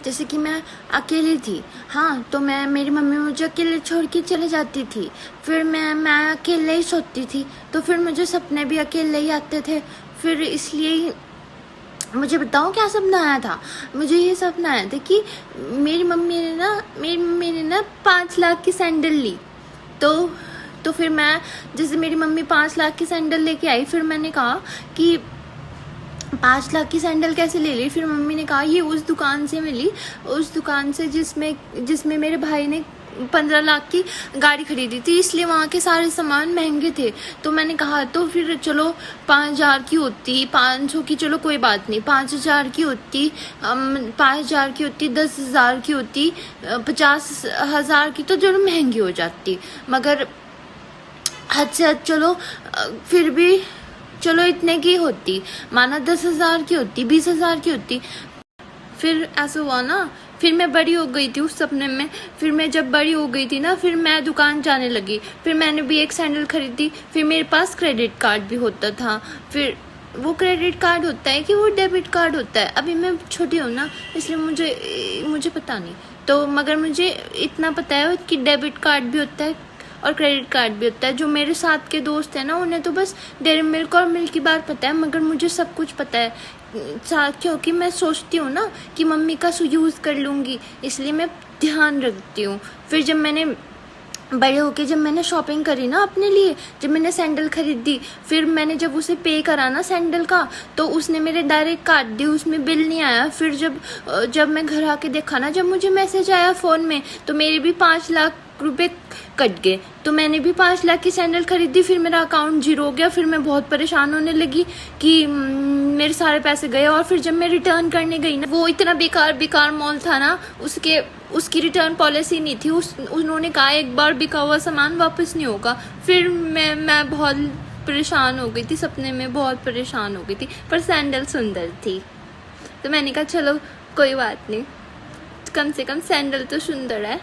जैसे कि मैं अकेली थी, हाँ, तो मेरी मम्मी मुझे अकेले छोड़ के चले जाती थी, फिर मैं अकेले ही सोती थी, तो फिर मुझे सपने भी अकेले ही आते थे। फिर इसलिए मुझे बताऊँ क्या सपना आया था? मुझे ये सपना आया था कि मेरी मम्मी ने ना 5 लाख की सैंडल ली। तो फिर मैं, जैसे मेरी मम्मी 5 लाख की सैंडल लेके आई, फिर मैंने कहा कि 5 लाख की सैंडल कैसे ले ली? फिर मम्मी ने कहा ये उस दुकान से मिली, उस दुकान से जिसमें मेरे भाई ने 15 लाख की गाड़ी खरीदी थी, इसलिए वहाँ के सारे सामान महंगे थे। तो मैंने कहा तो फिर चलो 5,000 की होती, 500 की चलो कोई बात नहीं, 5,000 की होती, 5,000 की होती, 10,000 की होती, 50,000 की तो चलो महंगी हो जाती, मगर हद से हद चलो फिर भी चलो इतने की होती, माना 10,000 की होती, 20,000 की होती। फिर ऐसा हुआ ना, फिर मैं बड़ी हो गई थी उस सपने में। फिर मैं जब बड़ी हो गई थी ना, फिर मैं दुकान जाने लगी, फिर मैंने भी एक सैंडल खरीदी। फिर मेरे पास क्रेडिट कार्ड भी होता था। फिर वो क्रेडिट कार्ड होता है कि वो डेबिट कार्ड होता है? अभी मैं छोटी हूँ ना, इसलिए मुझे पता नहीं, तो मगर मुझे इतना पता है कि डेबिट कार्ड भी होता है और क्रेडिट कार्ड भी होता है। जो मेरे साथ के दोस्त हैं ना, उन्हें तो बस डेयरी मिल्क और मिल्क की बात पता है, मगर मुझे सब कुछ पता है, क्योंकि मैं सोचती हूँ ना कि मम्मी का यूज़ कर लूँगी, इसलिए मैं ध्यान रखती हूँ। फिर जब मैंने बड़े होके जब मैंने शॉपिंग करी ना अपने लिए, जब मैंने सैंडल खरीदी, फिर मैंने जब उसे पे करा ना सैंडल का, तो उसने मेरे डायरेक्ट काट दी, उसमें बिल नहीं आया। फिर जब मैं घर आके देखा ना, जब मुझे मैसेज आया फ़ोन में, तो मेरे भी 5 लाख रुपए कट गए। तो मैंने भी 5 लाख की सैंडल खरीदी, फिर मेरा अकाउंट जीरो हो गया। फिर मैं बहुत परेशान होने लगी कि मेरे सारे पैसे गए। और फिर जब मैं रिटर्न करने गई ना, वो इतना बेकार मॉल था ना, उसकी रिटर्न पॉलिसी नहीं थी। उन्होंने कहा एक बार बिका हुआ सामान वापस नहीं होगा। फिर मैं बहुत परेशान हो गई थी, सपने में बहुत परेशान हो गई थी, पर सैंडल सुंदर थी, तो मैंने कहा चलो कोई बात नहीं, कम से कम सैंडल तो सुंदर है।